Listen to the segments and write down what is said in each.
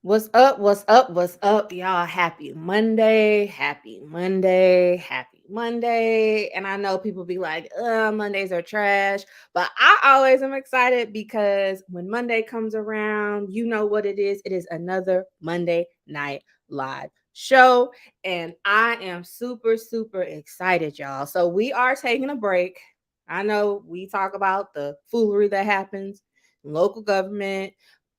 What's up? What's up? What's up, y'all? Happy Monday. Happy Monday. Happy Monday. And I know people be like, Mondays are trash. But I always am excited because when Monday comes around, you know what it is. It is another Monday Night Live show. And I am super, super excited, y'all. So we are taking a break. I know we talk about the foolery that happens in local government,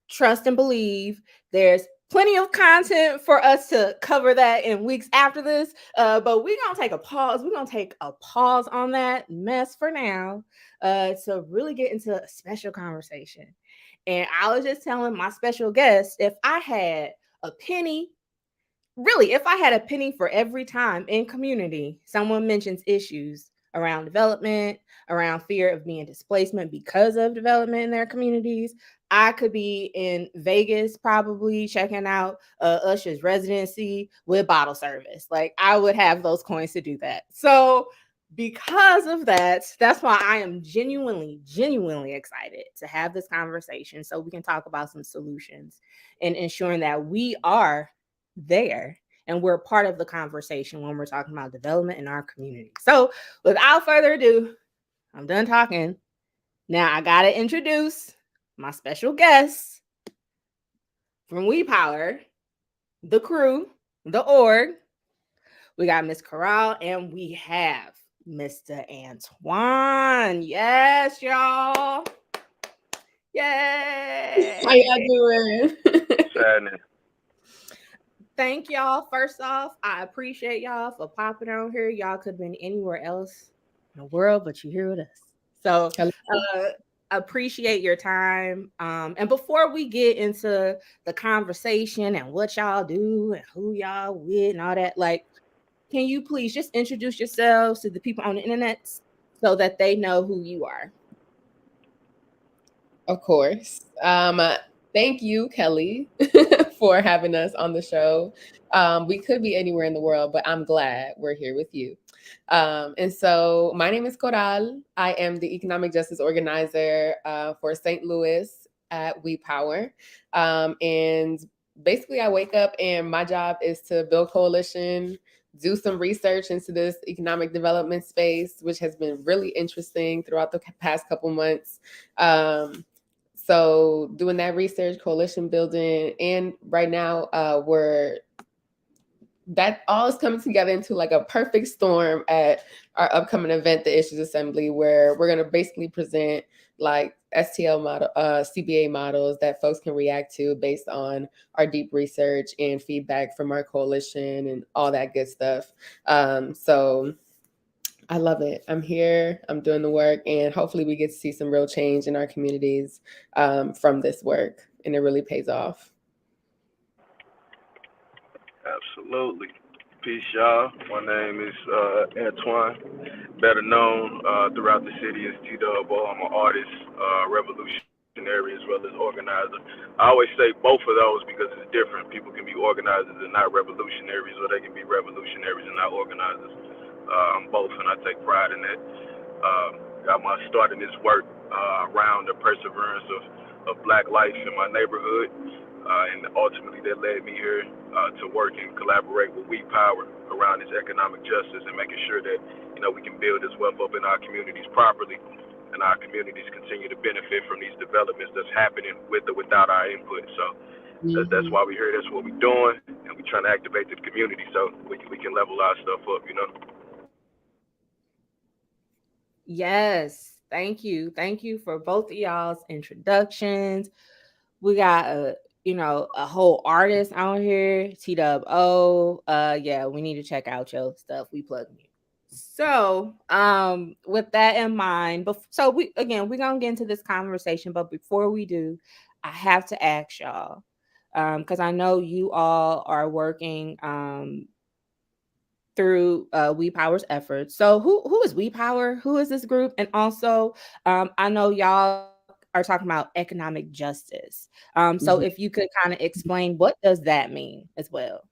trust and believe. There's plenty of content for us to cover that in weeks after this. But we're going to take a pause. We're going to take a pause on that mess for now to really get into a special conversation. And I was just telling my special guest if I had a penny, really, if I had a penny for every time in community someone mentions issues around development, around fear of being displacement because of development in their communities, I could be in Vegas probably checking out Usher's residency with bottle service. Like I would have those coins to do that. So because of that, that's why I am genuinely excited to have this conversation so we can talk about some solutions and ensuring that we are there and we're part of the conversation when we're talking about development in our community. So without further ado, I'm done talking. Now I gotta introduce my special guest from WePower, the crew, the org. We got Miss Coral and we have Mr. Antoine. Yes, y'all. Yay. How y'all doing? Sadness. Thank y'all. First off, I appreciate y'all for popping on here. Y'all could have been anywhere else in the world, but you're here with us. So Hello. appreciate your time. And before we get into the conversation and what y'all do and who y'all with and all that, like, can you please just introduce yourselves to the people on the internet so that they know who you are? Of course. Thank you, Kelly, for having us on the show. We could be anywhere in the world, but I'm glad we're here with you. And so my name is Coral. I am the economic justice organizer for St. Louis at WePower. And basically, I wake up and my job is to build coalition, do some research into this economic development space, which has been really interesting throughout the past couple months. So doing that research, coalition building, and right now that all is coming together into like a perfect storm at our upcoming event, the Issues Assembly, where we're going to basically present like STL model, CBA models that folks can react to based on our deep research and feedback from our coalition and all that good stuff. So I love it. I'm here, I'm doing the work, and hopefully we get to see some real change in our communities from this work, and it really pays off. Absolutely. Peace, y'all. My name is Antoine, better known throughout the city as T-Dub. I'm an artist, revolutionary, as well as organizer. I always say both of those because it's different. People can be organizers and not revolutionaries, or they can be revolutionaries and not organizers. I'm both, and I take pride in that. Got my start in this work around the perseverance of Black life in my neighborhood, and ultimately that led me here to work and collaborate with We Power around this economic justice and making sure that we can build this wealth up in our communities properly, and our communities continue to benefit from these developments that's happening with or without our input. So that's Mhm. why we're here. That's what we're doing, and we're trying to activate the community so we can level our stuff up. Yes. Thank you. Thank you for both of y'all's introductions. We got a whole artist out here, TWO. Yeah, we need to check out your stuff. We plug you. So, with that in mind, so we're gonna get into this conversation, but before we do, I have to ask y'all, because I know you all are working through We Power's efforts. So who is We Power? Who is this group? And also, I know y'all are talking about economic justice. So if Mhm. you could kind of explain what does that mean as well?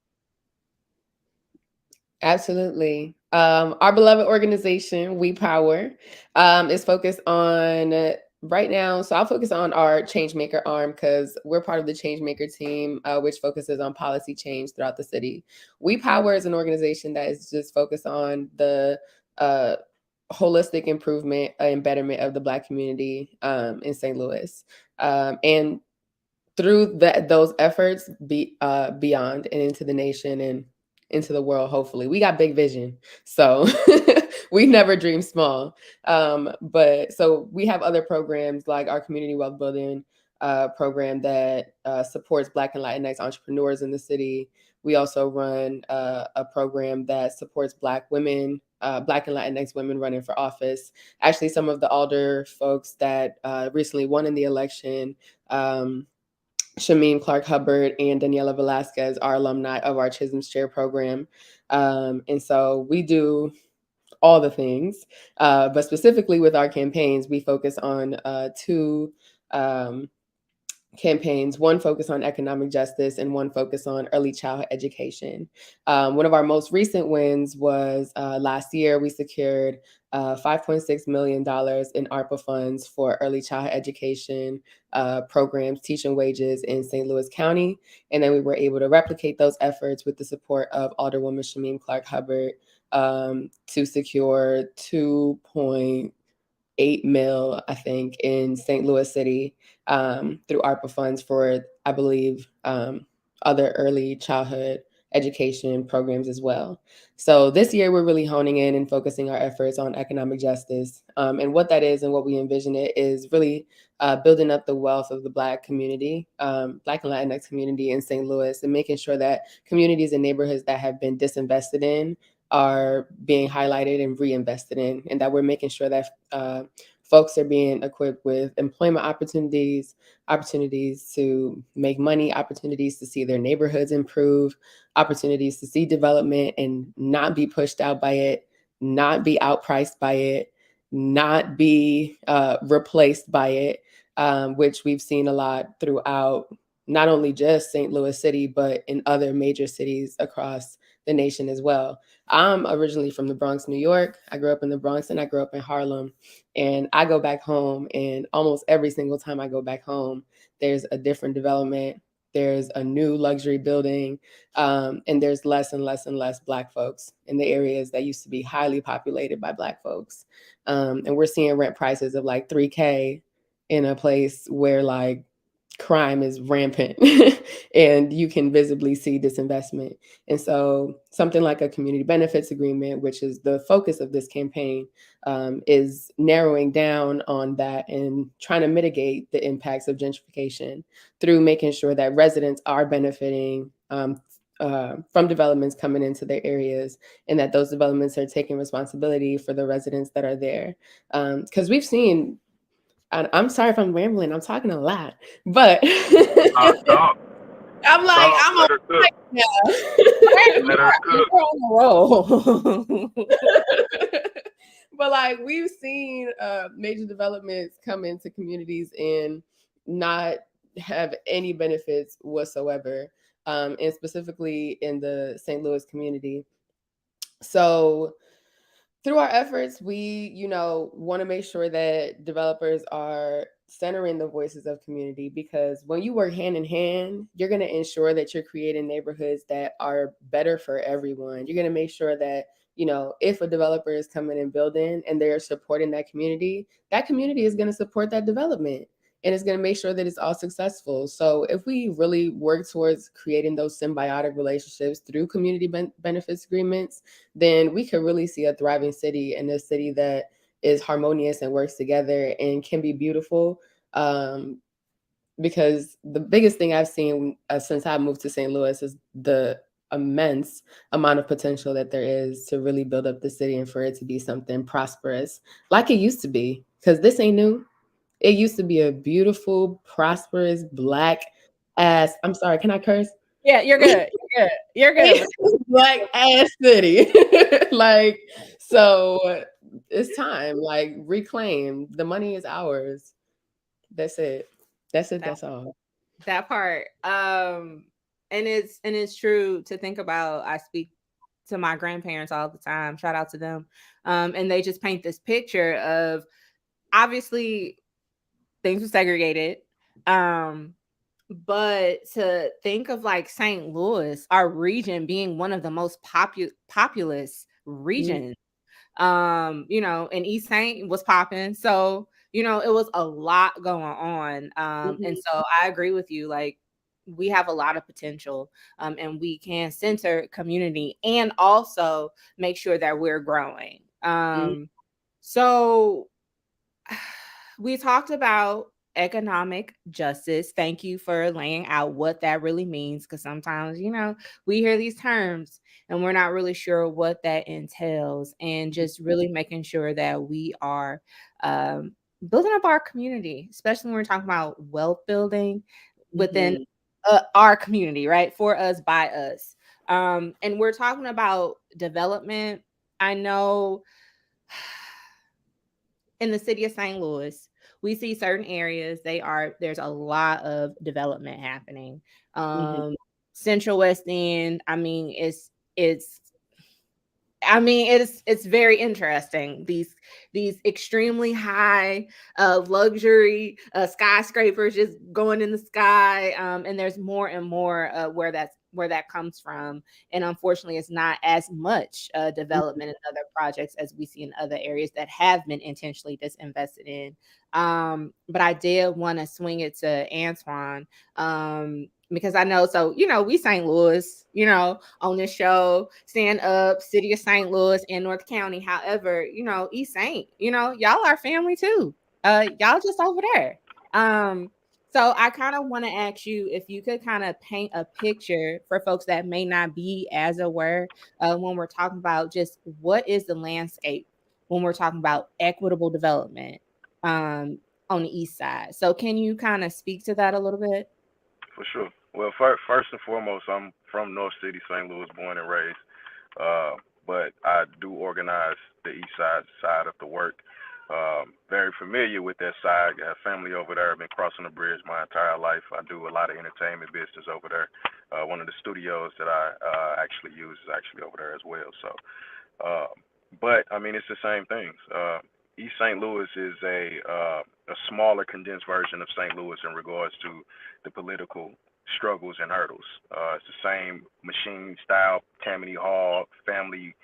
Absolutely. Our beloved organization, We Power, is focused on Right now, so I'll focus on our Changemaker arm because we're part of the Changemaker team, which focuses on policy change throughout the city. We Power is an organization that is just focused on the uh, holistic improvement and betterment of the Black community in St. Louis. And through those efforts beyond and into the nation and into the world, hopefully we got big vision, so we never dream small. But so we have other programs like our community wealth building program that supports Black and Latinx entrepreneurs in the city. We also run a program that supports Black women, Black and Latinx women running for office. Actually, some of the alder folks that recently won in the election, Shameen Clark Hubbard and Daniela Velasquez are alumni of our Chisholm's Chair program. And so we do all the things, but specifically with our campaigns, we focus on two um, campaigns, one focus on economic justice and one focus on early childhood education. One of our most recent wins was last year, we secured $5.6 million in ARPA funds for early childhood education programs, teaching wages in St. Louis County. And then we were able to replicate those efforts with the support of Alderwoman Shameen Clark Hubbard to secure 2.8 mil, I think, in St. Louis City through ARPA funds for, I believe, other early childhood education programs as well. So this year, we're really honing in and focusing our efforts on economic justice. And what that is and what we envision it is really building up the wealth of the Black community, Black and Latinx community in St. Louis, and making sure that communities and neighborhoods that have been disinvested in are being highlighted and reinvested in, and that we're making sure that folks are being equipped with employment opportunities, opportunities to make money, opportunities to see their neighborhoods improve, opportunities to see development and not be pushed out by it, not be outpriced by it, not be replaced by it, which we've seen a lot throughout not only just St. Louis City, but in other major cities across the nation as well. I'm originally from the Bronx, New York. I grew up in the Bronx and I grew up in Harlem. And I go back home, and almost every single time I go back home, there's a different development. There's a new luxury building, and there's less and less and less Black folks in the areas that used to be highly populated by Black folks. And we're seeing rent prices of like 3K in a place where like crime is rampant and you can visibly see disinvestment. And so something like a community benefits agreement, which is the focus of this campaign, is narrowing down on that and trying to mitigate the impacts of gentrification through making sure that residents are benefiting from developments coming into their areas, and that those developments are taking responsibility for the residents that are there. Because we've seen, and I'm sorry if I'm rambling, I'm talking a lot, but Talk, I'm like, talk. I'm on Let her cook. now. Right, Let her you're cook. on the roll. But like we've seen major developments come into communities and not have any benefits whatsoever, and specifically in the St. Louis community. So through our efforts, we, want to make sure that developers are centering the voices of community, because when you work hand in hand, you're going to ensure that you're creating neighborhoods that are better for everyone. You're going to make sure that, if a developer is coming and building and they're supporting that community is going to support that development, and it's going to make sure that it's all successful. So if we really work towards creating those symbiotic relationships through community benefits agreements, then we could really see a thriving city, and a city that is harmonious and works together and can be beautiful. Because the biggest thing I've seen since I moved to St. Louis is the immense amount of potential that there is to really build up the city and for it to be something prosperous like it used to be. Because this ain't new. It used to be a beautiful, prosperous, Black ass. I'm sorry, can I curse? Yeah, you're good. You're good. Black ass city. Like, so it's time. Like, reclaim. The money is ours. That's it. That's it. That, That's all. that part. And it's true to think about. I speak to my grandparents all the time. Shout out to them. And they just paint this picture of, obviously, things were segregated. But to think of like St. Louis, our region being one of the most populous regions, and East Saint was popping. So, it was a lot going on. And so I agree with you. Like, we have a lot of potential, and we can center community and also make sure that we're growing. So we talked about economic justice. Thank you for laying out what that really means, because sometimes, we hear these terms and we're not really sure what that entails, and just really making sure that we are building up our community, especially when we're talking about wealth building within our community, right? For us, by us. And we're talking about development. I know in the city of St. Louis, we see certain areas, there's a lot of development happening. Central West End, it's it's very interesting. These extremely high luxury skyscrapers just going in the sky, and there's more and more where that comes from. And unfortunately, it's not as much development in other projects as we see in other areas that have been intentionally disinvested in. But I did want to swing it to Antoine, because I know, so, we St. Louis, on this show, stand up, city of St. Louis and North County. However, East Saint, y'all are family too. Y'all just over there. So I kind of want to ask you if you could kind of paint a picture for folks that may not be as aware, when we're talking about just what is the landscape when we're talking about equitable development, on the east side. So can you kind of speak to that a little bit? For sure. Well, first and foremost, I'm from North City, St. Louis, born and raised. But I do organize the east side of the work. Very familiar with that side. I have family over there. I've been crossing the bridge my entire life. I do a lot of entertainment business over there. One of the studios that I actually use is actually over there as well. So, uh, but I mean, it's the same things. East St. Louis is a smaller, condensed version of St. Louis in regards to the political struggles and hurdles. It's the same machine style, Tammany Hall, family,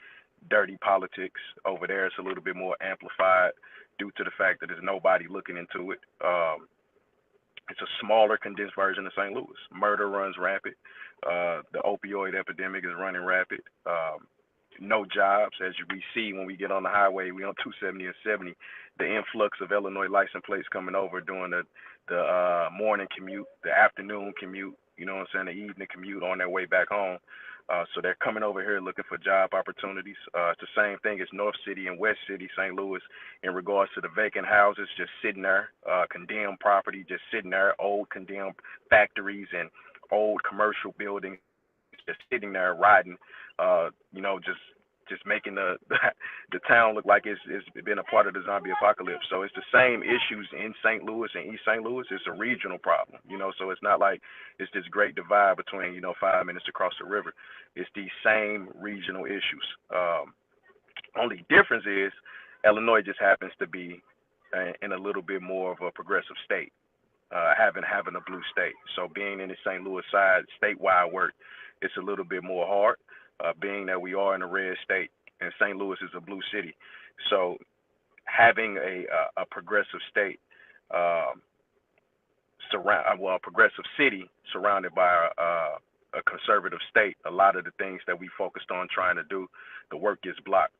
dirty politics. Over there, it's a little bit more amplified due to the fact that there's nobody looking into it. It's a smaller, condensed version of St. Louis. Murder runs rampant. The opioid epidemic is running rapid. No jobs, as we see when we get on the highway. We on 270 and 70. The influx of Illinois license plates coming over during the morning commute, the afternoon commute. You know what I'm saying? The evening commute on their way back home. So they're coming over here looking for job opportunities. It's the same thing as North City and West City, St. Louis, in regards to the vacant houses just sitting there, condemned property just sitting there, old condemned factories and old commercial buildings just sitting there riding, just making the the town look like it's been a part of the zombie apocalypse. So it's the same issues in St. Louis and East St. Louis. It's a regional problem, So it's not like it's this great divide between 5 minutes across the river. It's these same regional issues. Only difference is Illinois just happens to be in a little bit more of a progressive state, having a blue state. So being in the St. Louis side, statewide work, it's a little bit more hard, being that we are in a red state and St. Louis is a blue city. So having a progressive state, a progressive city surrounded by a conservative state, a lot of the things that we focused on trying to do, the work gets blocked.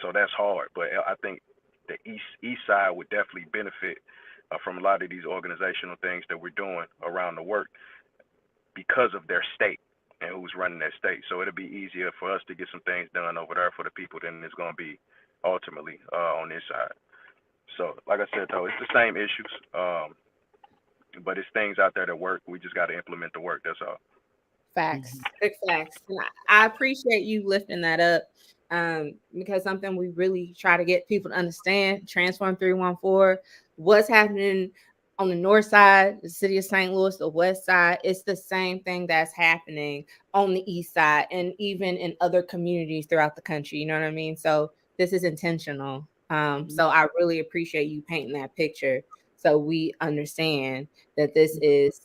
So that's hard. But I think the east side would definitely benefit from a lot of these organizational things that we're doing around the work because of their state and who's running that state. So it'll be easier for us to get some things done over there for the people than it's going to be ultimately on this side. So like I said, though, it's the same issues, but it's things out there that work. We just got to implement the work. That's all. Facts, big facts. And I appreciate you lifting that up, because something we really try to get people to understand, Transform 314, what's happening on the north side, the city of St. Louis, the west side, it's the same thing that's happening on the east side and even in other communities throughout the country. You know what I mean? So this is intentional. So I really appreciate you painting that picture. so we understand that this is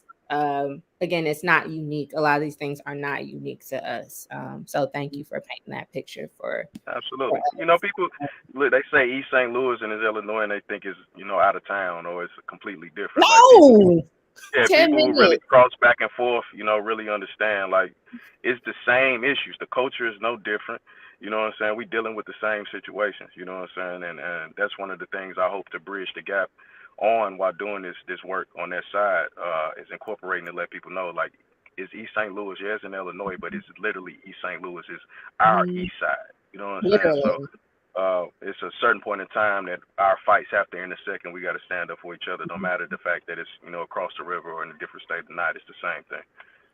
again, it's not unique. A lot of these things are not unique to us. So thank you for painting that picture for Absolutely. You know, us. people look. They say East St. Louis and it's Illinois, and they think it's out of town or it's completely different. Like people, No, yeah, 10 people who really minutes. cross back and forth, really understand. Like it's the same issues. The culture is no different. You know what I'm saying? We dealing with the same situations. You know what I'm saying? And that's one of the things I hope to bridge the gap on while doing this work on that side, is incorporating to let people know like it's East St. Louis, yeah, it's in Illinois, but it's literally East St. Louis is our Mhm. east side. You know what I'm saying? So Literally. it's a certain point in time that our fights have to intersect, and we got to stand up for each other, no matter the fact that it's across the river or in a different state or not. It's the same thing.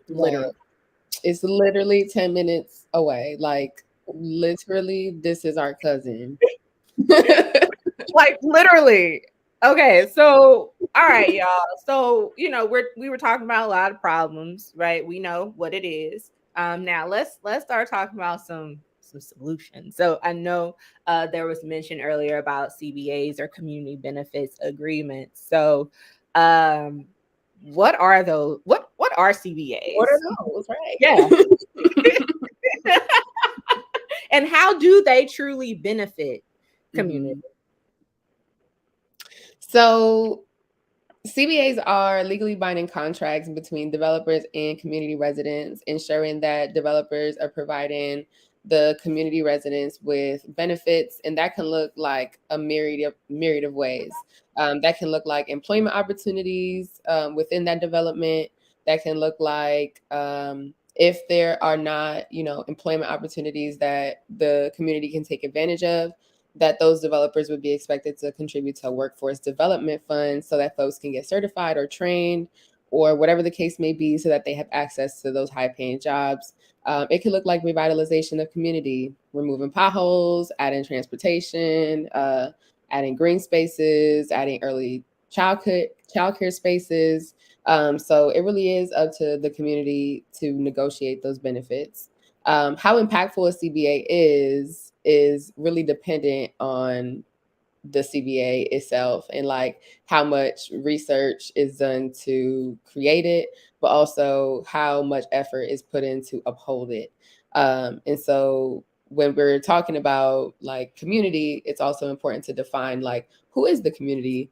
Literally. It's literally 10 minutes away. Like, literally, this is our cousin. Like literally. Okay, so all right, y'all. So we were talking about a lot of problems, right? We know what it is. Now let's start talking about some solutions. So I know there was mention earlier about CBAs or community benefits agreements. So um what are those? What are What are CBAs? those, Yeah. right? And how do they truly benefit community? Mhm. So, CBAs are legally binding contracts between developers and community residents, ensuring that developers are providing the community residents with benefits, and that can look like a myriad of ways. That can look like employment opportunities within that development. That can look like if there are not, employment opportunities that the community can take advantage of, that those developers would be expected to contribute to a workforce development fund so that folks can get certified or trained or whatever the case may be so that they have access to those high paying jobs. It could look like revitalization of community, removing potholes, adding transportation, adding green spaces, adding early childcare spaces. So it really is up to the community to negotiate those benefits. How impactful a CBA is really dependent on the CBA itself and like how much research is done to create it, but also how much effort is put in to uphold it. And so when we're talking about like community, it's also important to define like who is the community,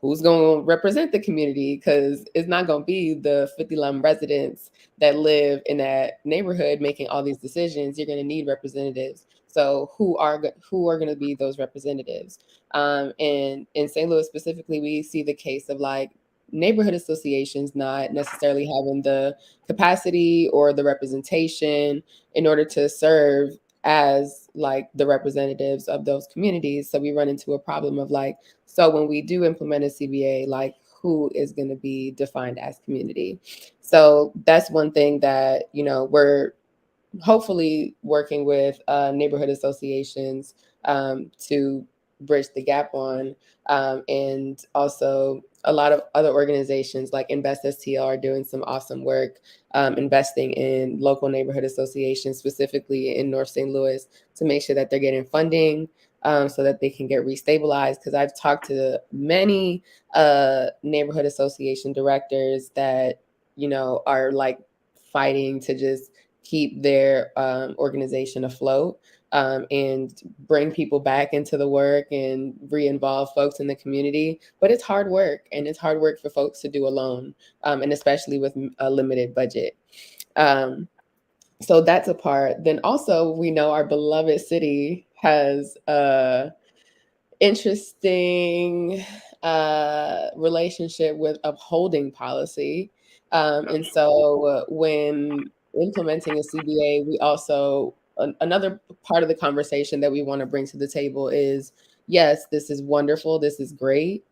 who's going to represent the community, because it's not going to be the 50 Lum residents that live in that neighborhood making all these decisions. You're going to need representatives. So who are going to be those representatives? And in St. Louis specifically, we see the case of like neighborhood associations not necessarily having the capacity or the representation in order to serve as like the representatives of those communities. So we run into a problem of like, so when we do implement a CBA, like who is going to be defined as community? So that's one thing that, we're hopefully working with neighborhood associations to bridge the gap on. And also a lot of other organizations like Invest STL are doing some awesome work investing in local neighborhood associations, specifically in North St. Louis, to make sure that they're getting funding so that they can get restabilized. Because I've talked to many neighborhood association directors that, are like fighting to just keep their organization afloat and bring people back into the work and re-involve folks in the community. But it's hard work, and it's hard work for folks to do alone, and especially with a limited budget. Um, so that's a part. Then also, we know our beloved city has interesting relationship with upholding policy. And so when implementing a CBA, we also, another part of the conversation that we want to bring to the table is yes, this is wonderful, this is great.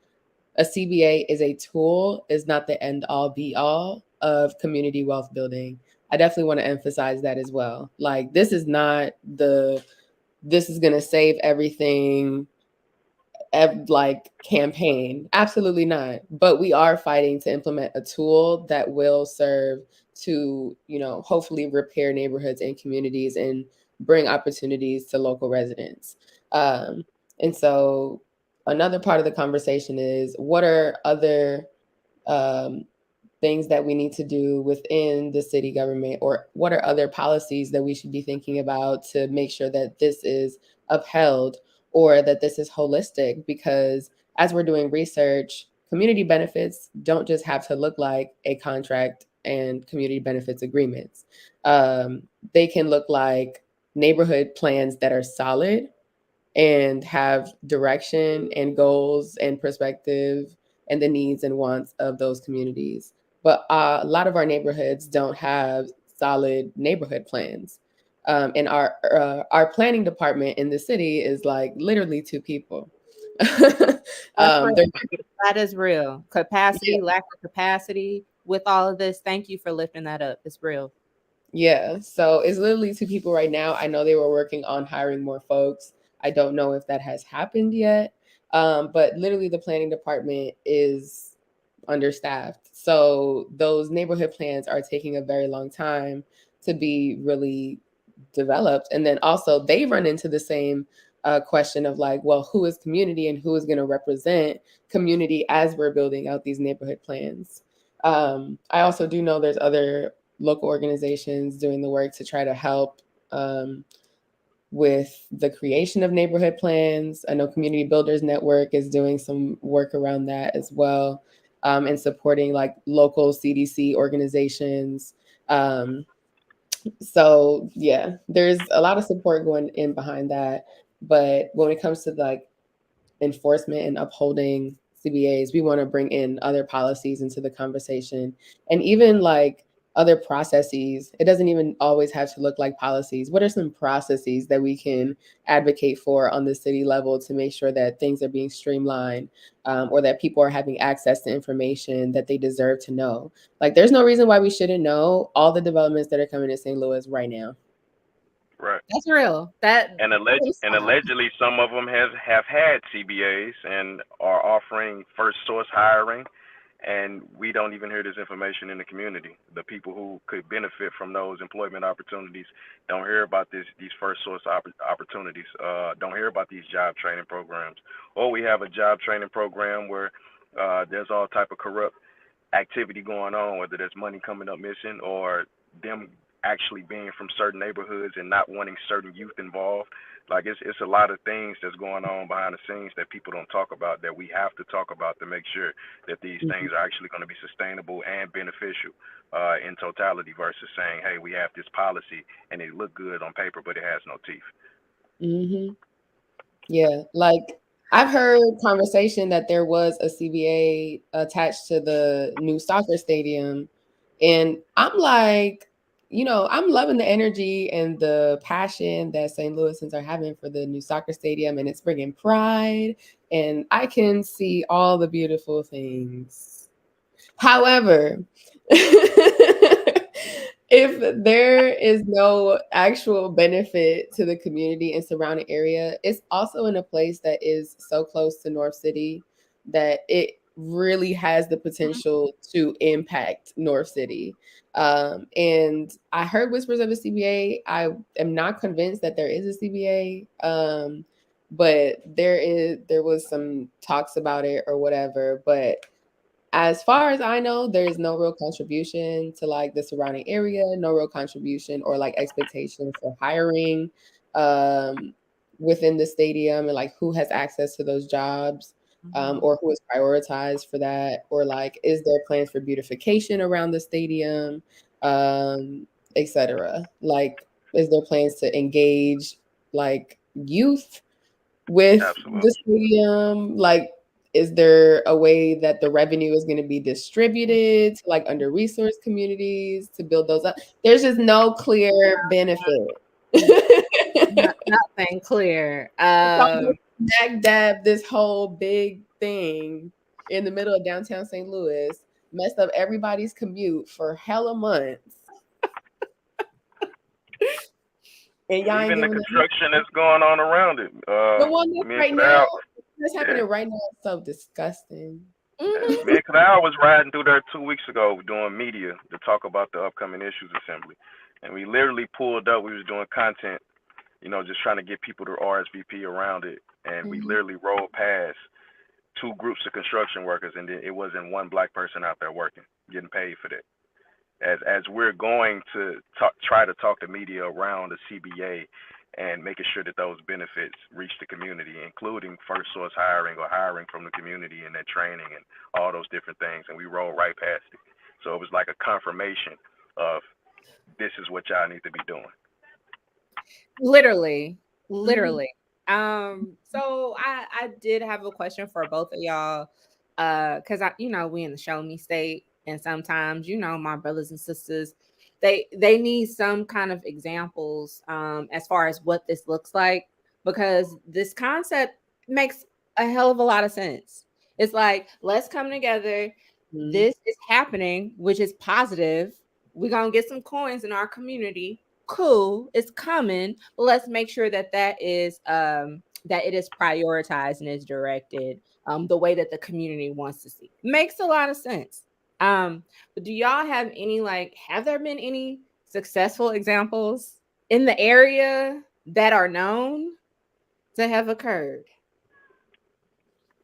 A CBA is a tool, is not the end all be all of community wealth building. I definitely want to emphasize that as well. Like, this is not this is going to save everything like campaign. Absolutely not. But we are fighting to implement a tool that will serve to, hopefully repair neighborhoods and communities and bring opportunities to local residents. And so another part of the conversation is what are other um, things that we need to do within the city government, or what are other policies that we should be thinking about to make sure that this is upheld or that this is holistic? Because as we're doing research, community benefits don't just have to look like a contract and community benefits agreements. They can look like neighborhood plans that are solid and have direction and goals and perspective and the needs and wants of those communities. But a lot of our neighborhoods don't have solid neighborhood plans. And our planning department in the city is like literally two people. That's real. They're That is real. Capacity, lack of capacity with all of this. Thank you for lifting that up. It's real. Yeah, so it's literally two people right now. I know they were working on hiring more folks. I don't know if that has happened yet, but literally the planning department is understaffed. So those neighborhood plans are taking a very long time to be really developed. And then also they run into the same question of like, well, who is community and who is going to represent community as we're building out these neighborhood plans? I also do know there's other local organizations doing the work to try to help with the creation of neighborhood plans. I know Community Builders Network is doing some work around that as well, and supporting like local CDC organizations. So yeah, there's a lot of support going in behind that. But when it comes to like enforcement and upholding CBAs, we want to bring in other policies into the conversation, and even like other processes. It doesn't even always have to look like policies. What are some processes that we can advocate for on the city level to make sure that things are being streamlined, or that people are having access to information that they deserve to know? Like, there's no reason why we shouldn't know all the developments that are coming to St. Louis right now. Right. That's real. That And allegedly, some of them have had CBAs and are offering first source hiring, and we don't even hear this information in the community. The people who could benefit from those employment opportunities don't hear about these first source opportunities. Don't hear about these job training programs. Or we have a job training program where there's all type of corrupt activity going on, whether there's money coming up missing or them actually being from certain neighborhoods and not wanting certain youth involved. Like it's a lot of things that's going on behind the scenes that people don't talk about, that we have to talk about to make sure that these things are actually going to be sustainable and beneficial in totality, versus saying, hey, we have this policy and it look good on paper, but it has no teeth. Mm-hmm. Yeah, like I've heard conversation that there was a CBA attached to the new soccer stadium, and I'm like, I'm loving the energy and the passion that St. Louisans are having for the new soccer stadium, and it's bringing pride, and I can see all the beautiful things. However, if there is no actual benefit to the community and surrounding area, it's also in a place that is so close to North City that it really has the potential to impact North City. And I heard whispers of a CBA. I am not convinced that there is a CBA. But there was some talks about it or whatever. But as far as I know, there's no real contribution to like the surrounding area, no real contribution or like expectation for hiring um, within the stadium, and like who has access to those jobs, or who is prioritized for that, or like is there plans for beautification around the stadium, etc. Like, is there plans to engage like youth with the Absolutely. stadium? Like, is there a way that the revenue is going to be distributed to like under resourced communities to build those up? There's just no clear benefit. nothing clear. So smack dab this whole big thing in the middle of downtown St. Louis, messed up everybody's commute for hella months, and And y'all ain't even the giving them construction that's going on around it. the one that's Me and right now. Kadal, That's yeah. happening right now. It's so disgusting. Me and Kadal was riding through there 2 weeks ago doing media to talk about the upcoming issues assembly. And we literally pulled up. We was doing content, just trying to get people to RSVP around it. And we literally rolled past two groups of construction workers, and it wasn't one black person out there working, getting paid for that. As we're going to try to talk the media around the CBA and making sure that those benefits reach the community, including first source hiring or hiring from the community and their training and all those different things, and we rolled right past it. So it was like a confirmation of this is what y'all need to be doing. Literally, Mhm. literally. So I did have a question for both of y'all, because we in the show me state, and sometimes my brothers and sisters, they need some kind of examples, as far as what this looks like, because this concept makes a hell of a lot of sense. It's like, let's come together. Mhm. This is happening, which is positive. We're gonna get some coins in our community. Cool, it's coming, but let's make sure that it is prioritized and is directed the way that the community wants to see. Makes a lot of sense. But do y'all have any, like, have there been any successful examples in the area that are known to have occurred?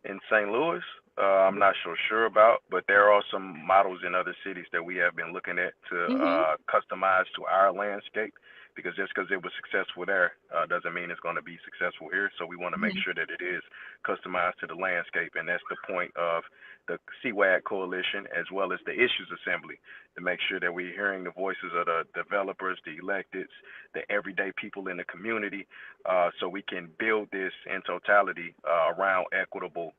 In St. Louis, I'm not so sure about, but there are some models in other cities that we have been looking at to Mm-hmm. customize to our landscape. Because just because it was successful there doesn't mean it's going to be successful here. So we want to make Mm-hmm. sure that it is customized to the landscape, and that's the point of the CWAG coalition as well as the issues assembly, to make sure that we're hearing the voices of the developers, the electeds, the everyday people in the community, so we can build this in totality around equitable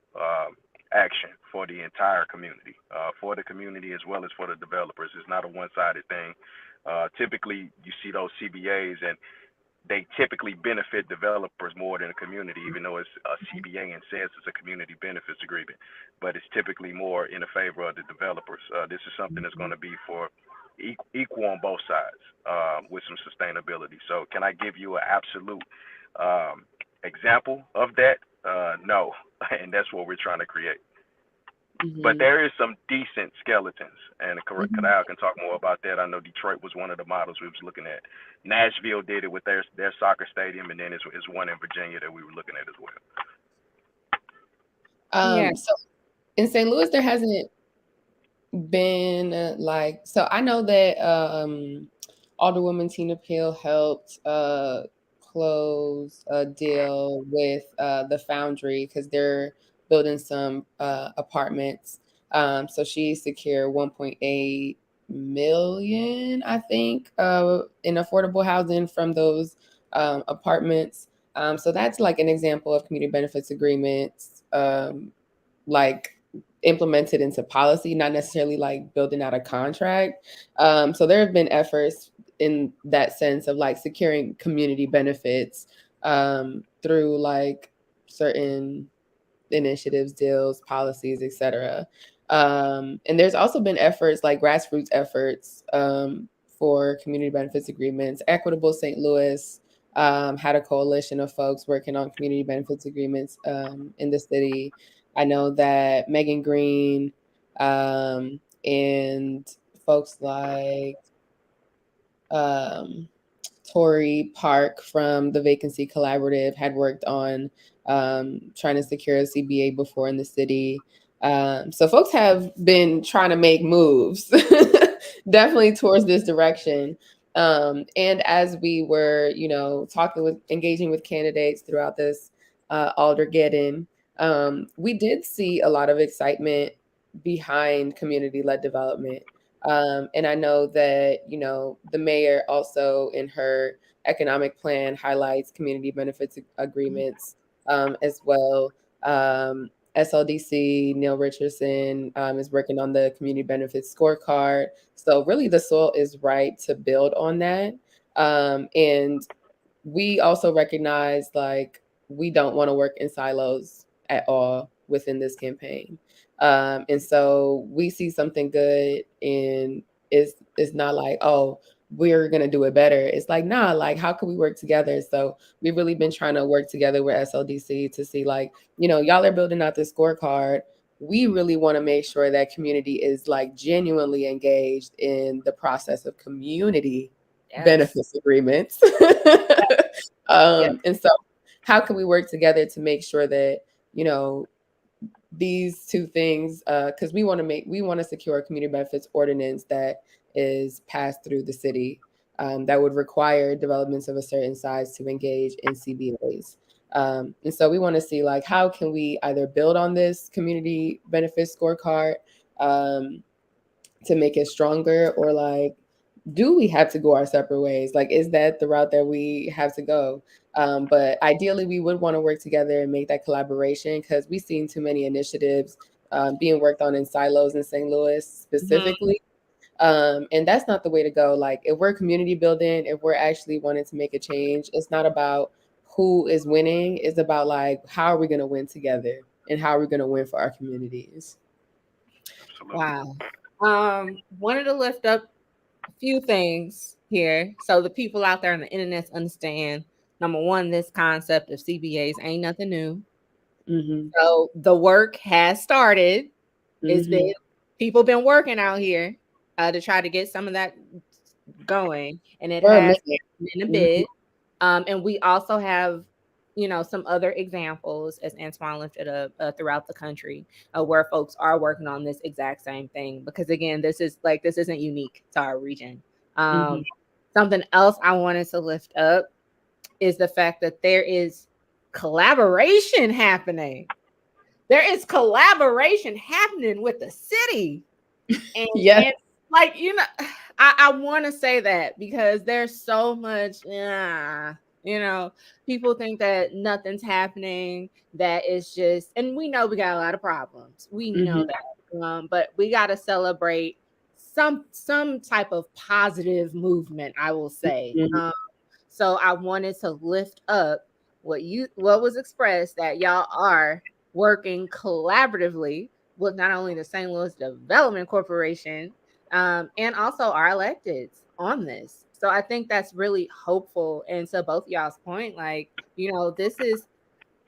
action for the entire community, for the community as well as for the developers. It's not a one-sided thing. Typically, you see those CBAs, and they typically benefit developers more than the community, even though it's a CBA and says it's a community benefits agreement. But it's typically more in the favor of the developers. This is something that's going to be for equal on both sides, with some sustainability. So, can I give you an absolute example of that? No, and that's what we're trying to create. But Mhm. there is some decent skeletons, and Mhm. Kadal can talk more about that. I know Detroit was one of the models we was looking at. Nashville did it with their soccer stadium, and then it's one in Virginia that we were looking at as well. Yeah. So in St. Louis, there hasn't been so I know that Alderwoman Tina Peel helped close a deal with the Foundry because they're building some apartments. So she secured 1.8 million, I think, in affordable housing from those apartments. So that's like an example of community benefits agreements, like implemented into policy, not necessarily like building out a contract. So there have been efforts in that sense of like securing community benefits through like certain initiatives, deals, policies, etc. And there's also been efforts like grassroots efforts for community benefits agreements. Equitable St. Louis had a coalition of folks working on community benefits agreements in the city. I know that Megan Green and folks like um, Tori Park from the Vacancy Collaborative had worked on trying to secure a CBA before in the city. So folks have been trying to make moves definitely towards this direction. And as we were, engaging with candidates throughout this Aldergeddon, we did see a lot of excitement behind community-led development. And I know that, the mayor also in her economic plan highlights community benefits agreements as well. SLDC, Neil Richardson is working on the community benefits scorecard. So really the soil is right to build on that. And we also recognize like we don't want to work in silos at all within this campaign. And so we see something good in it's not like, oh, we're gonna do it better. It's like, nah, like how can we work together? So we've really been trying to work together with SLDC to see like, y'all are building out this scorecard. We really want to make sure that community is like genuinely engaged in the process of community Yes. benefits agreements. Yeah. And so how can we work together to make sure that, you know, these two things, because we want to secure a community benefits ordinance that is passed through the city, that would require developments of a certain size to engage in CBAs. And so we want to see like how can we either build on this community benefits scorecard, um, to make it stronger, or like do we have to go our separate ways? Like, is that the route that we have to go? But ideally, we would want to work together and make that collaboration, because we've seen too many initiatives being worked on in silos in St. Louis Mhm. specifically. And that's not the way to go. Like, if we're community building, if we're actually wanting to make a change, it's not about who is winning. It's about like, how are we going to win together, and how are we going to win for our communities? Absolutely. Wow. Wanted to lift up a few things here so the people out there on the internet understand. Number one, this concept of CBAs ain't nothing new. Mm-hmm. So the work has started. It's Mm-hmm. been people been working out here to try to get some of that going, and it For a has minute. been a Mm-hmm. bit. And we also have, some other examples, as Antoine lifted up, throughout the country, where folks are working on this exact same thing. Because again, this isn't unique to our region. Mm-hmm. Um, Something else I wanted to lift up is the fact that there is collaboration happening. There is collaboration happening with the city. And Yes. and like, I wanna say that because there's so much, people think that nothing's happening, that it's just, and we know we got a lot of problems. We know Mm-hmm. that. But we gotta celebrate some type of positive movement, I will say. Mm-hmm. So I wanted to lift up what was expressed, that y'all are working collaboratively with not only the St. Louis Development Corporation, and also our electeds on this. So I think that's really hopeful. And to both y'all's point, like, this is,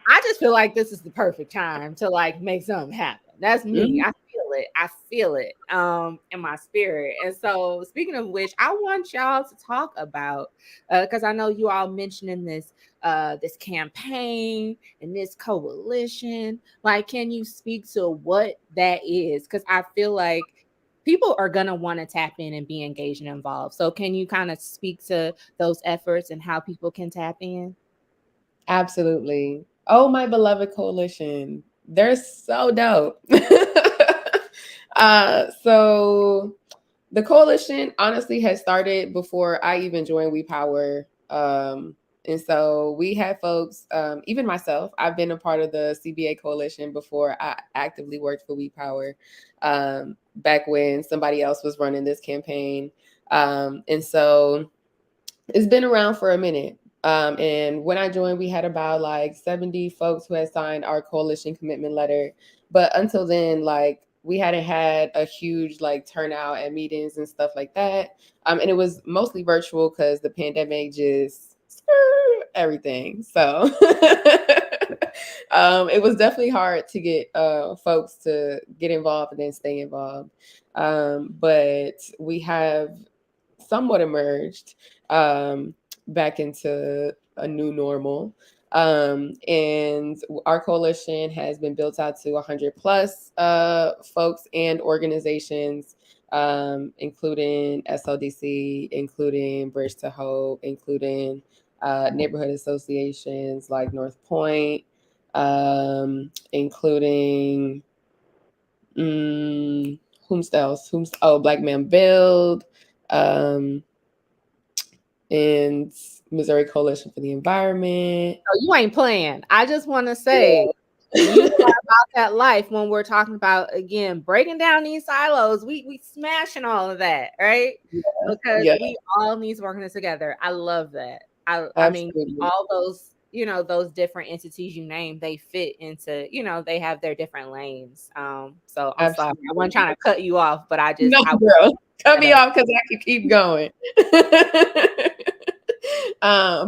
I just feel like this is the perfect time to like make something happen. That's me. Mm-hmm. I feel it. I feel it in my spirit. And so, speaking of which, I want y'all to talk about, because I know you all mentioning this campaign and this coalition. Like, can you speak to what that is? Because I feel like people are gonna want to tap in and be engaged and involved. So, can you kind of speak to those efforts and how people can tap in? Absolutely. Oh, my beloved coalition. They're so dope. So the coalition honestly has started before I even joined We Power. And so we had folks, even myself, I've been a part of the CBA coalition before I actively worked for We Power, back when somebody else was running this campaign. And so it's been around for a minute. And when I joined, we had about like 70 folks who had signed our coalition commitment letter. But until then, like we hadn't had a huge like turnout at meetings and stuff like that. And it was mostly virtual because the pandemic just screwed everything. So it was definitely hard to get folks to get involved and then stay involved. But we have somewhat emerged, back into a new normal. And our coalition has been built out to 100 plus folks and organizations, including SLDC, including Bridge to Hope, including neighborhood associations like North Point, including whomst else? Black Man Build, um, and Missouri Coalition for the Environment. Oh, you ain't playing. I just want to Yeah. say you are about that life when we're talking about, again, breaking down these silos. We smashing all of that, right? Because Yeah, we all need to work on this together. I love that. I mean, absolutely. all those, those different entities you name, they fit into, they have their different lanes. So I'm sorry. I wasn't Absolutely. trying to cut you off, but No, I girl. Cut that me up. off because I can keep going.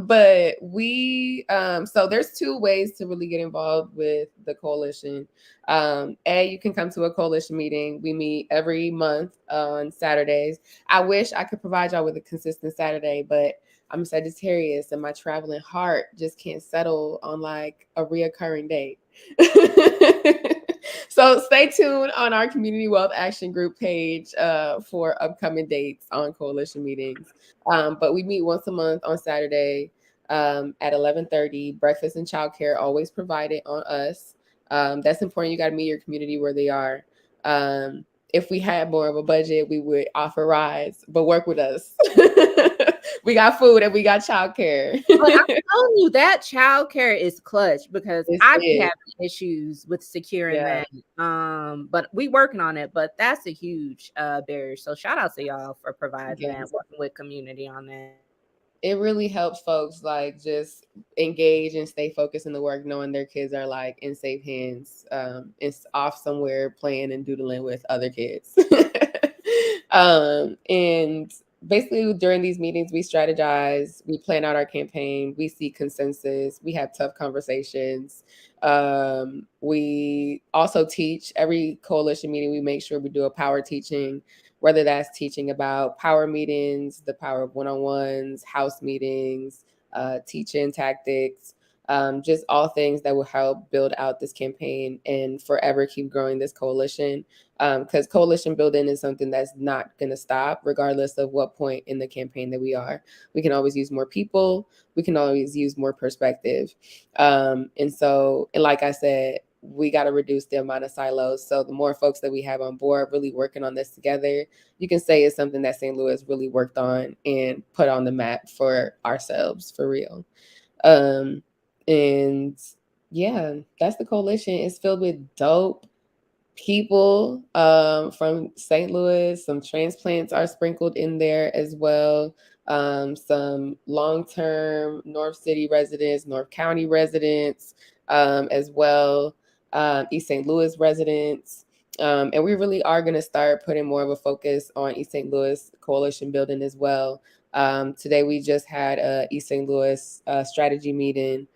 But so there's two ways to really get involved with the coalition. You can come to a coalition meeting. We meet every month on Saturdays. I wish I could provide y'all with a consistent Saturday, but I'm Sagittarius and my traveling heart just can't settle on like a reoccurring date. So stay tuned on our Community Wealth Action Group page for upcoming dates on coalition meetings. But we meet once a month on Saturday at 11:30. Breakfast and childcare always provided on us. That's important. You got to meet your community where they are. If we had more of a budget, we would offer rides, but work with us. We got food and we got childcare. But I'm telling you, that childcare is clutch because I be It having issues with securing Yeah. that. But we working on it. But that's a huge barrier. So shout out to y'all for providing that, Yes. working with community on that. It really helps folks like just engage and stay focused in the work, knowing their kids are like in safe hands. It's off somewhere playing and doodling with other kids. And basically during these meetings, we strategize, we plan out our campaign, we seek consensus, we have tough conversations. We also teach every coalition meeting. We make sure we do a power teaching, whether that's teaching about power meetings, the power of one-on-ones, house meetings, teach-in tactics, just all things that will help build out this campaign and forever keep growing this coalition. Because coalition building is something that's not going to stop regardless of what point in the campaign that we are. We can always use more people. We can always use more perspective. And like I said, we got to reduce the amount of silos. So the more folks that we have on board really working on this together, you can say it's something that St. Louis really worked on and put on the map for ourselves, for real. And yeah, that's the coalition. It's filled with dope people from St. Louis. Some transplants are sprinkled in there as well. Some long-term North City residents, North County residents as well, East St. Louis residents. And we really are going to start putting more of a focus on East St. Louis coalition building as well. Today, we just had a East St. Louis strategy meeting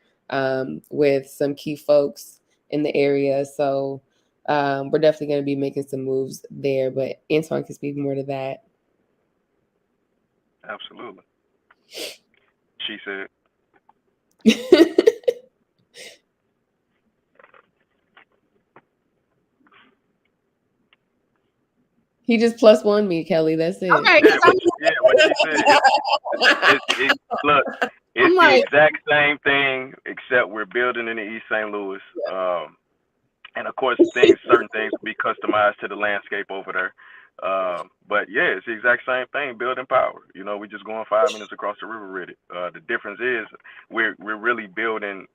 with some key folks in the area. So we're definitely going to be making some moves there, but Antoine can speak more to that. Absolutely. She said. He just +1 me, Kelly. That's it. Okay, What she said. Look, it's the exact same thing, except we're building in the East St. Louis. And of course, certain things will be customized to the landscape over there. But yeah, it's the exact same thing, building power. You know, we're just going 5 minutes across the river with it. The difference is we're really building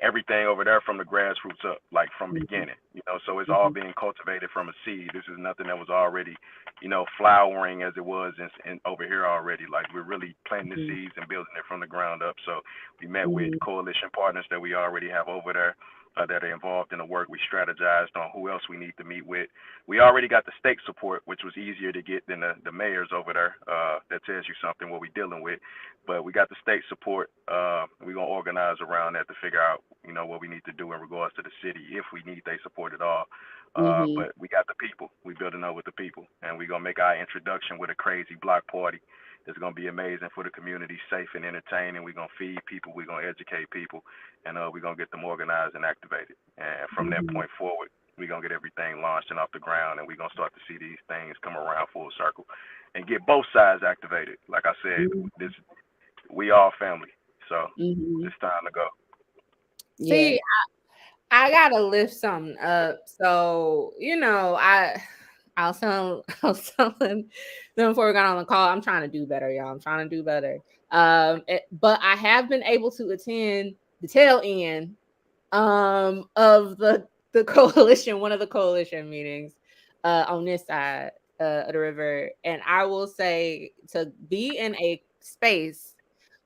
everything over there from the grassroots up, like from beginning, you know, so it's all being cultivated from a seed. This is nothing that was already, you know, flowering as it was in over here already. Like we're really planting the seeds and building it from the ground up. So we met with coalition partners that we already have over there that are involved in the work. We strategized on who else we need to meet with. We already got the stake support, which was easier to get than the mayors over there. That tells you something what we're dealing with. But we got the state support. We're going to organize around that to figure out, you know, what we need to do in regards to the city if we need their support at all. But we got the people. We're building up with the people. And we're going to make our introduction with a crazy block party. It's going to be amazing for the community, safe and entertaining. We're going to feed people. We're going to educate people. And we're going to get them organized and activated. And from that point forward, we're going to get everything launched and off the ground. And we're going to start to see these things come around full circle and get both sides activated. Like I said, we all family. So it's time to go. See, I gotta lift something up. So, you know, I was telling them before we got on the call, I'm trying to do better, y'all. I'm trying to do better. But I have been able to attend the tail end of the coalition, one of the coalition meetings on this side of the river. And I will say, to be in a space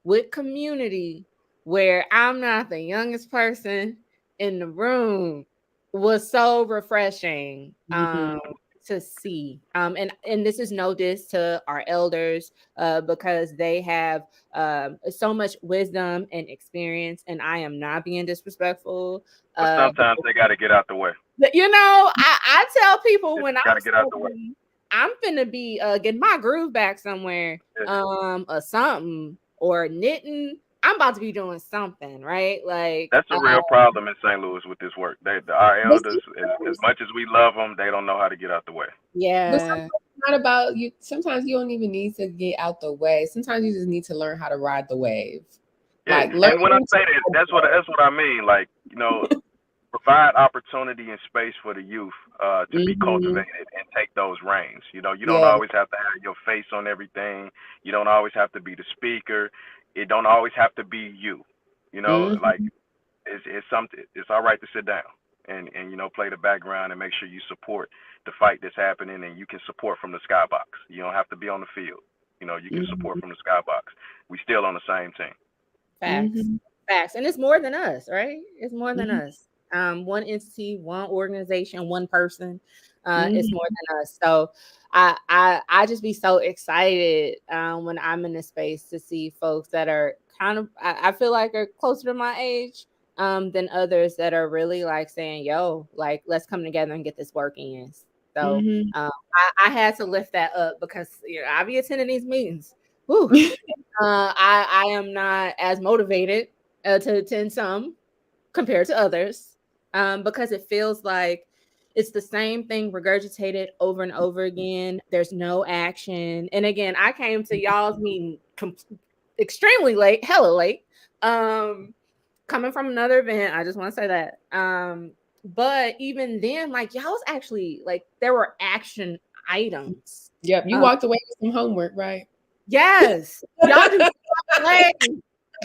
with community where I'm not the youngest person in the room was so refreshing to see. And this is no diss to our elders because they have so much wisdom and experience, and I am not being disrespectful. But sometimes they got to get out the way. You know, I tell people when I'm get out the way. I'm finna be getting my groove back somewhere, or something, or knitting. I'm about to be doing something, right? Like, That's a real problem in St. Louis with this work. Our But elders, as much as we love them, they don't know how to get out the way. But yeah, sometimes it's not about you. Sometimes you don't even need to get out the way. Sometimes you just need to learn how to ride the wave. Yeah, Like and when I learning to say that, ride the that's what I mean. Like, provide opportunity and space for the youth to be wave. cultivated and take those reins. You don't Yeah. always have to have your face on everything. You don't always have to be the speaker. It don't always have to be you. Like Mm-hmm. it's something. It's all right to sit down and play the background and make sure you support the fight that's happening, and you can support from the skybox. You don't have to be on the field. You can support Mm-hmm. from the skybox. We still on the same team. facts, Mm-hmm. facts, and it's more than us, right? It's more than Mm-hmm. us. One entity, one organization, one person. It's more Mm-hmm. than us. So I just be so excited when I'm in the space to see folks that are kind of I feel like are closer to my age than others that are really like saying, "Yo, like let's come together and get this working." In. So Mm-hmm. I had to lift that up because I be attending these meetings. Whew. I am not as motivated to attend some compared to others because it feels like it's the same thing regurgitated over and over again. There's no action. And again, I came to y'all's meeting extremely late, hella late. Um, coming from another event, I just want to say that. But even then, like y'all was actually like there were action items. Yep. You Um, walked away with some homework, right? yes, y'all do not play.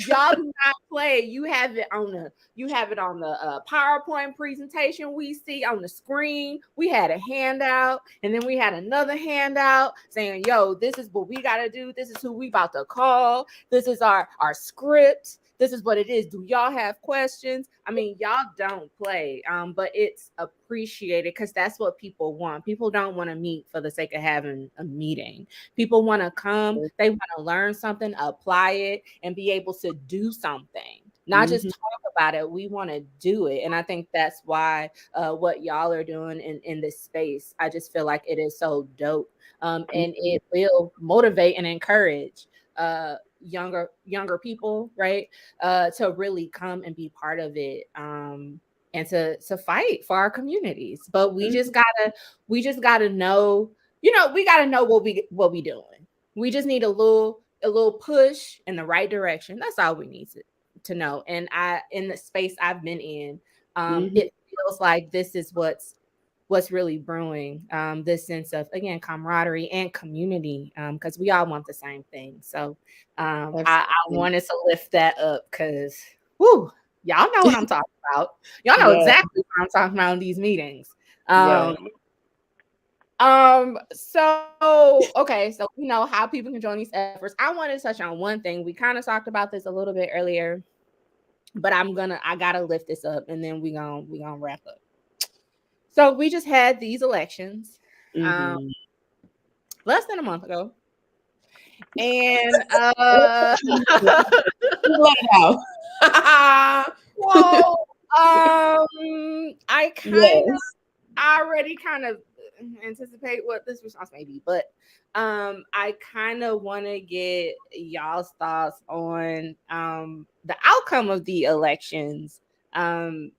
Y'all do not play. You have it on the PowerPoint presentation we see on the screen. We had a handout, and then we had another handout saying, "Yo, this is what we got to do. This is who we about to call. This is our script. This is what it is. Do y'all have questions?" I mean, y'all don't play, but it's appreciated because that's what people want. People don't want to meet for the sake of having a meeting. People want to come, they want to learn something, apply it, and be able to do something, not just Mm-hmm. talk about it. We want to do it. And I think that's why what y'all are doing in this space, I just feel like it is so dope. And Mm-hmm. it will motivate and encourage younger people, right? To really come and be part of it. And to fight for our communities. But we just gotta know, we gotta know what we doing. We just need a little push in the right direction. That's all we need to know. And in the space I've been in, Mm-hmm. it feels like this is what's really brewing. This sense of again camaraderie and community, because we all want the same thing. So I Absolutely. wanted to lift that up because whoo, y'all know what I'm talking about. Y'all know Yeah. exactly what I'm talking about in these meetings. Yeah. Um, Absolutely. so okay, so how people can join these efforts. I want to touch on one thing. We kind of talked about this a little bit earlier, but I gotta lift this up and then we gonna wrap up. So we just had these elections um Mm-hmm. less than a month ago. And Let it out. well, I kind of Yes. already kind of anticipate what this response may be, but I kind of want to get y'all's thoughts on the outcome of the elections um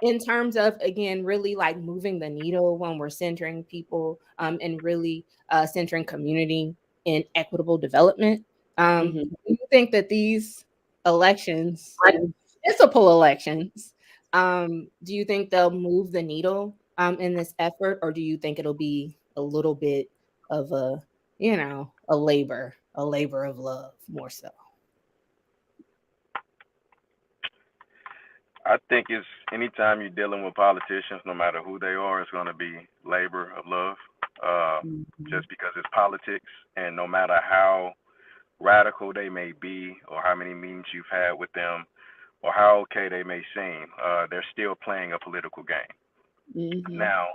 in terms of again really like moving the needle when we're centering people and really centering community in equitable development. Mm-hmm. Do you think that these elections, municipal elections, do you think they'll move the needle in this effort, or do you think it'll be a little bit of a labor of love more so? I think it's anytime you're dealing with politicians, no matter who they are, it's going to be labor of love. Uh, Mm-hmm. just because it's politics, and no matter how radical they may be, or how many meetings you've had with them, or how okay they may seem, they're still playing a political game. Mm-hmm. Now,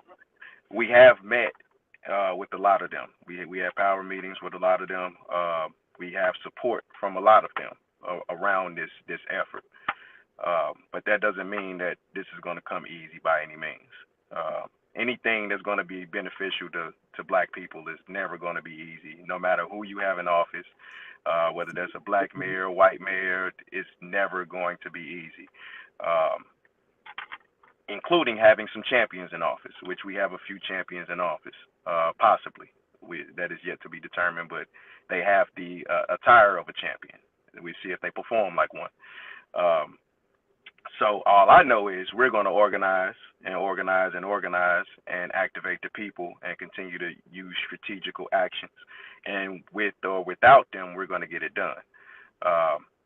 we have met with a lot of them. We have power meetings with a lot of them. We have support from a lot of them around this effort. But that doesn't mean that this is going to come easy by any means. Anything that's going to be beneficial to black people is never going to be easy, no matter who you have in office, Whether that's a black mayor, white mayor, it's never going to be easy. Um, Including having some champions in office, which we have a few champions in office, possibly. That is yet to be determined, but they have the attire of a champion. We see if they perform like one. Um, so all I know is we're going to organize and organize and organize and activate the people and continue to use strategical actions. And with or without them, we're going to get it done,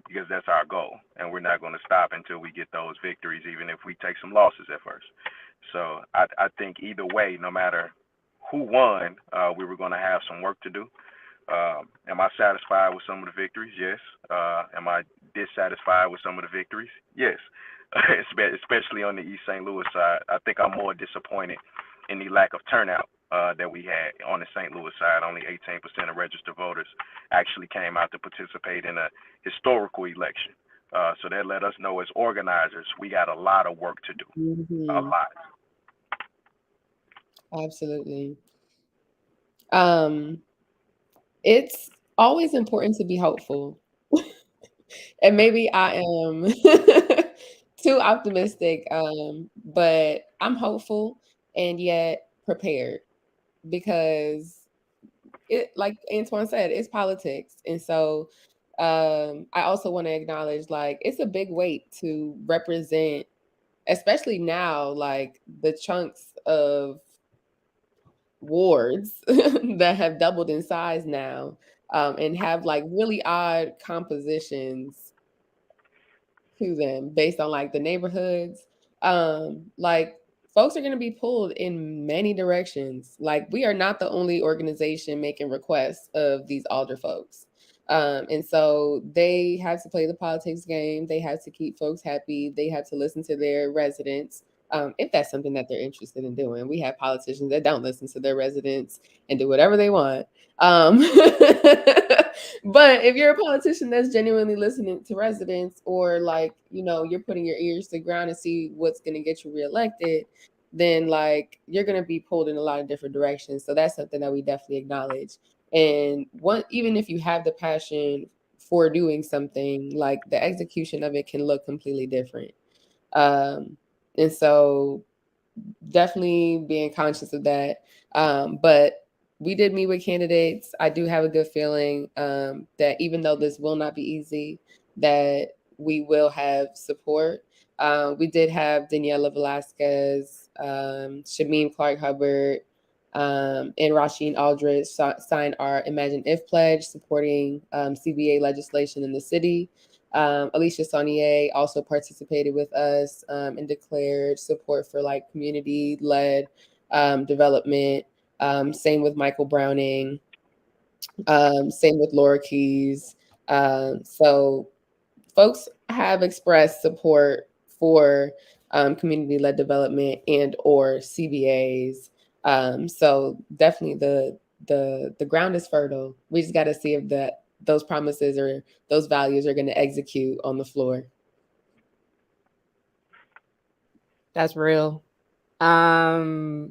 because that's our goal. And we're not going to stop until we get those victories, even if we take some losses at first. So I think either way, no matter who won, we were going to have some work to do. Am I satisfied with some of the victories? Yes. Am I dissatisfied with some of the victories? Yes. Especially on the East St. Louis side. I think I'm more disappointed in the lack of turnout that we had on the St. Louis side. Only 18% of registered voters actually came out to participate in a historical election. So that let us know as organizers we got a lot of work to do. A Mm-hmm. lot. Absolutely. Um, it's always important to be hopeful. And maybe I am too optimistic, but I'm hopeful and yet prepared because it, like Antoine said, it's politics. And so I also want to acknowledge like it's a big weight to represent, especially now, like the chunks of wards that have doubled in size now, and have like really odd compositions to them based on like the neighborhoods. Like folks are going to be pulled in many directions. Like we are not the only organization making requests of these alder folks. And so they have to play the politics game. They have to keep folks happy. They have to listen to their residents. If that's something that they're interested in doing, we have politicians that don't listen to their residents and do whatever they want. Um, but if you're a politician that's genuinely listening to residents, or like, you know, you're putting your ears to the ground to see what's going to get you reelected, then like you're going to be pulled in a lot of different directions. So that's something that we definitely acknowledge. And one, even if you have the passion for doing something, like the execution of it can look completely different. Um, and so definitely being conscious of that. But we did meet with candidates. I do have a good feeling that even though this will not be easy, that we will have support. We did have Daniela Velasquez, Shameen Clark Hubbard, and Rasheen Aldridge sign our Imagine If pledge supporting CBA legislation in the city. Alicia Saunier also participated with us and declared support for like community-led development. Same with Michael Browning. Same with Laura Keys. So folks have expressed support for community-led development and or CBAs. So definitely the ground is fertile. We just got to see if those promises or those values are going to execute on the floor. That's real.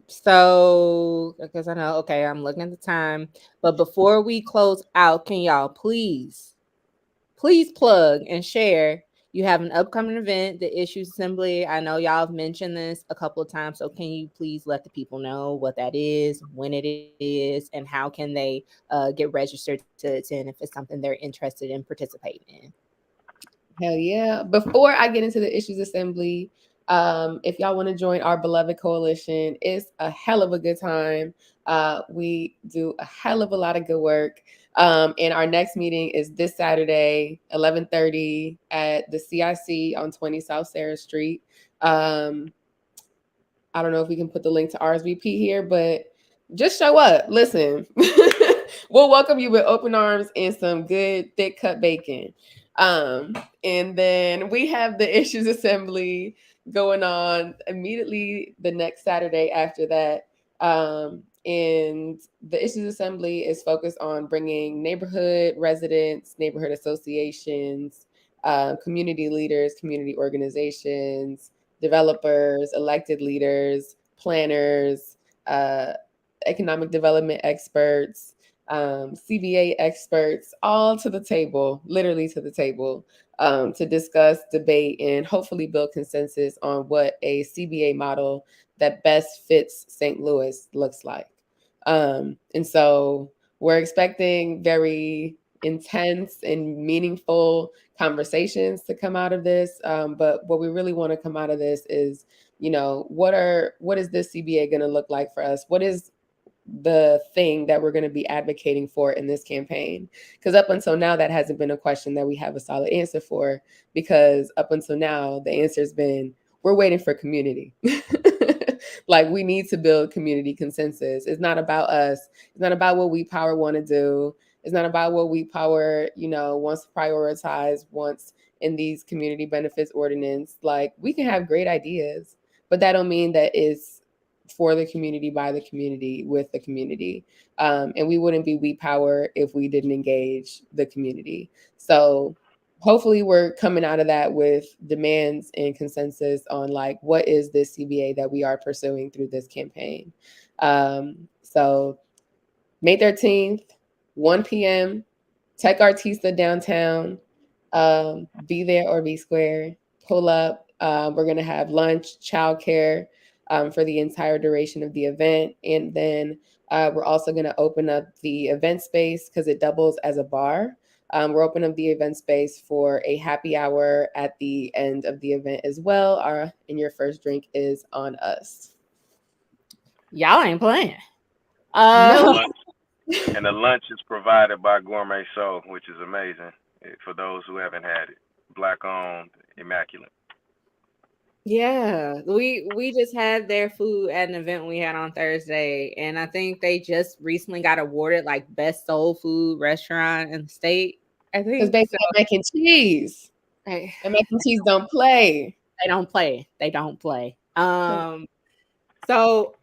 So because I know, okay, I'm looking at the time, but before we close out, can y'all please plug and share? You have an upcoming event, the Issues Assembly. I know y'all have mentioned this a couple of times, so can you please let the people know what that is, when it is, and how can they get registered to attend if it's something they're interested in participating in? Hell yeah. Before I get into the Issues Assembly, if y'all want to join our beloved coalition, it's a hell of a good time. We do a hell of a lot of good work. And our next meeting is this Saturday, 11:30 at the CIC on 20 South Sarah Street. I don't know if we can put the link to RSVP here, but just show up. Listen, we'll welcome you with open arms and some good thick cut bacon. And then we have the Issues Assembly going on immediately the next Saturday after that. And the Issues Assembly is focused on bringing neighborhood residents, neighborhood associations, community leaders, community organizations, developers, elected leaders, planners, economic development experts, CBA experts, all to the table, literally to the table, to discuss, debate, and hopefully build consensus on what a CBA model that best fits St. Louis looks like. And so we're expecting very intense and meaningful conversations to come out of this. But what we really want to come out of this is, what is this CBA going to look like for us? What is the thing that we're going to be advocating for in this campaign? Because up until now, that hasn't been a question that we have a solid answer for, because up until now, the answer has been, we're waiting for community. Like, we need to build community consensus. It's not about us. It's not about what We Power want to do. It's not about what We Power, wants to prioritize, wants in these community benefits ordinance. Like, we can have great ideas, but that don't mean that it's for the community, by the community, with the community. And we wouldn't be We Power if we didn't engage the community. So hopefully we're coming out of that with demands and consensus on, like, what is this CBA that we are pursuing through this campaign. So May 13th, 1 p.m., Tech Artista downtown. Be there or be square. Pull up. We're going to have lunch, childcare, for the entire duration of the event. And then we're also going to open up the event space because it doubles as a bar. We're opening up the event space for a happy hour at the end of the event as well. And your first drink is on us. Y'all ain't playing. No. And the lunch is provided by Gourmet Soul, which is amazing for those who haven't had it. Black owned, immaculate. Yeah, we just had their food at an event we had on Thursday, and I think they just recently got awarded like best soul food restaurant in the state. I Because think they so. mac and cheese. Hey, And mac and cheese don't play. they don't play. They don't play. So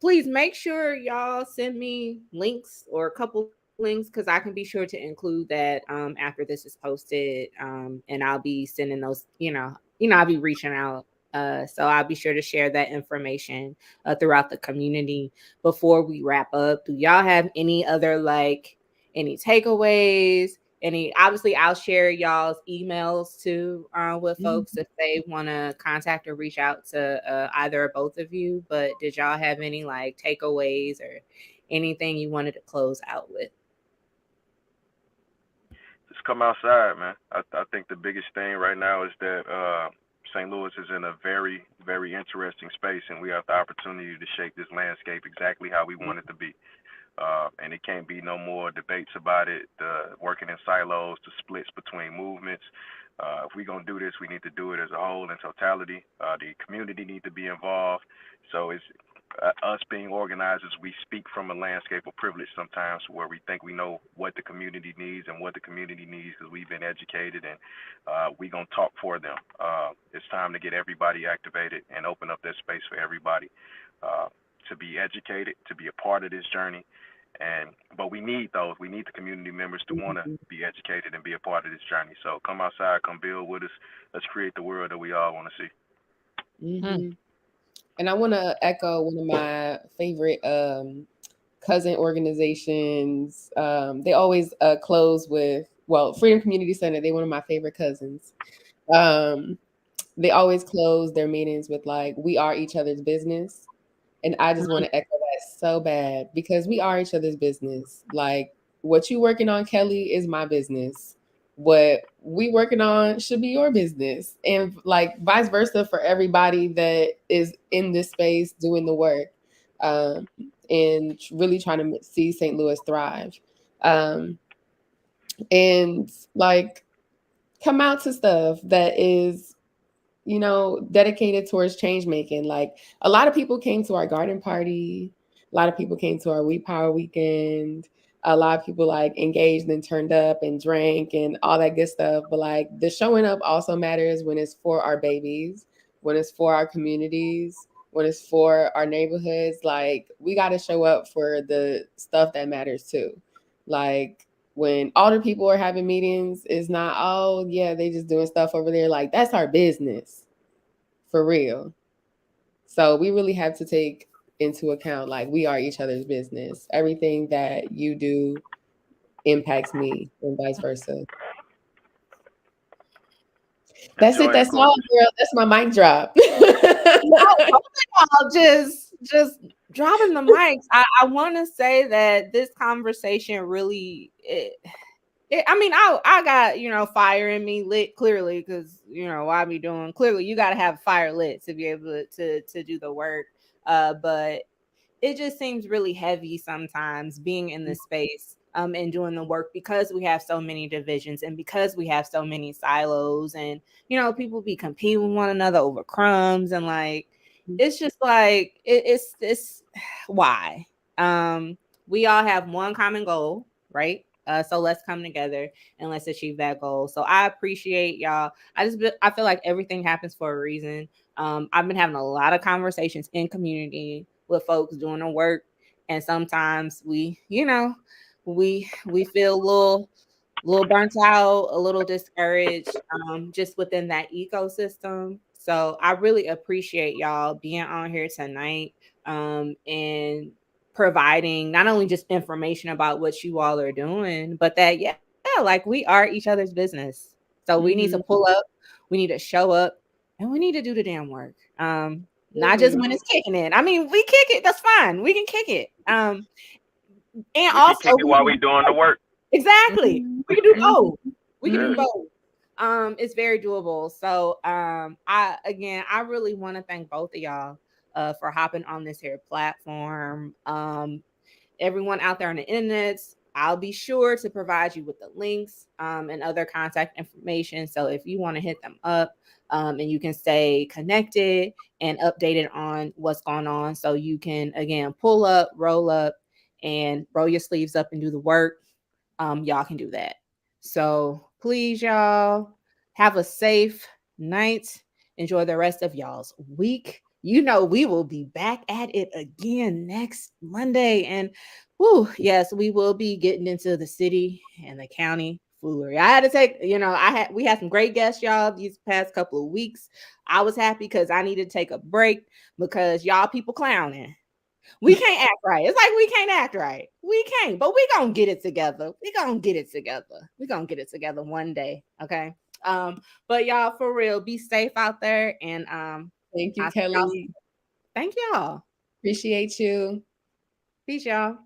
please make sure y'all send me links or a couple links because I can be sure to include that after this is posted. And I'll be sending those, I'll be reaching out. So I'll be sure to share that information throughout the community before we wrap up. Do y'all have any other any takeaways? Obviously I'll share y'all's emails too with folks if they want to contact or reach out to either or both of you. But did y'all have any takeaways or anything you wanted to close out with? Just come outside, man. I think the biggest thing right now is that St. Louis is in a very, very interesting space, and we have the opportunity to shape this landscape exactly how we want it to be. And it can't be no more debates about it, the working in silos, the splits between movements. If we're going to do this, we need to do it as a whole in totality. The community need to be involved. So it's us being organizers, we speak from a landscape of privilege sometimes where we think we know what the community needs and what the community needs because we've been educated, and we're going to talk for them. It's time to get everybody activated and open up that space for everybody to be educated, to be a part of this journey. But we need those. We need the community members to want to be educated and be a part of this journey. So come outside, come build with us. Let's create the world that we all want to see. Mm-hmm. And I want to echo one of my favorite cousin organizations. They always close with, Freedom Community Center. They're one of my favorite cousins. They always close their meetings with we are each other's business. And I just want to echo that so bad because we are each other's business. Like, what you working on, Kelly, is my business. What we working on should be your business. And vice versa for everybody that is in this space doing the work and really trying to see St. Louis thrive. And come out to stuff that is dedicated towards change making. A lot of people came to our garden party. A lot of people came to our We Power weekend. A lot of people engaged and turned up and drank and all that good stuff. But the showing up also matters when it's for our babies, when it's for our communities, when it's for our neighborhoods. We got to show up for the stuff that matters too. When older people are having meetings, it's not, oh, yeah, they just doing stuff over there. That's our business, for real. So we really have to take into account. Like, we are each other's business. Everything that you do impacts me and vice versa. That's it. Enjoying That's going all, to girl. That's my mic drop. Both of y'all just dropping the mics. I want to say that this conversation really I mean, I got, fire in me lit clearly, because I be doing, clearly you got to have fire lit to be able to do the work. But it just seems really heavy sometimes being in this space and doing the work, because we have so many divisions and because we have so many silos, and people be competing with one another over crumbs, and like it's just like it's why we all have one common goal, right? So let's come together and let's achieve that goal. So I appreciate y'all. I feel like everything happens for a reason. I've been having a lot of conversations in community with folks doing the work, and sometimes we feel a little burnt out, a little discouraged, just within that ecosystem. So I really appreciate y'all being on here tonight, and providing not only just information about what you all are doing, but that, yeah, like we are each other's business. So we need to pull up, we need to show up, and we need to do the damn work. Not just when it's kicking in. I mean, we kick it, that's fine. We can kick it. And we can also kick it we while can we do doing the both. work. Exactly. We can do both. We can do Yeah. both. It's very doable. So I really want to thank both of y'all for hopping on this here platform. Everyone out there on the internet, I'll be sure to provide you with the links and other contact information. So if you want to hit them up, and you can stay connected and updated on what's going on, so you can again pull up, roll up, and roll your sleeves up and do the work. Y'all can do that. So please, y'all, have a safe night. Enjoy the rest of y'all's week. We will be back at it again next Monday. And yes, we will be getting into the city and the county foolery. I had to take, we had some great guests, y'all, these past couple of weeks. I was happy because I needed to take a break, because y'all people clowning. We can't act right. It's like we can't act right. We can't, but we gonna get it together. We gonna get it together. We gonna get it together one day. Okay. But y'all, for real, be safe out there, and Thank you, I'll see y'all. Kelly. Thank y'all. Appreciate you. Peace, y'all.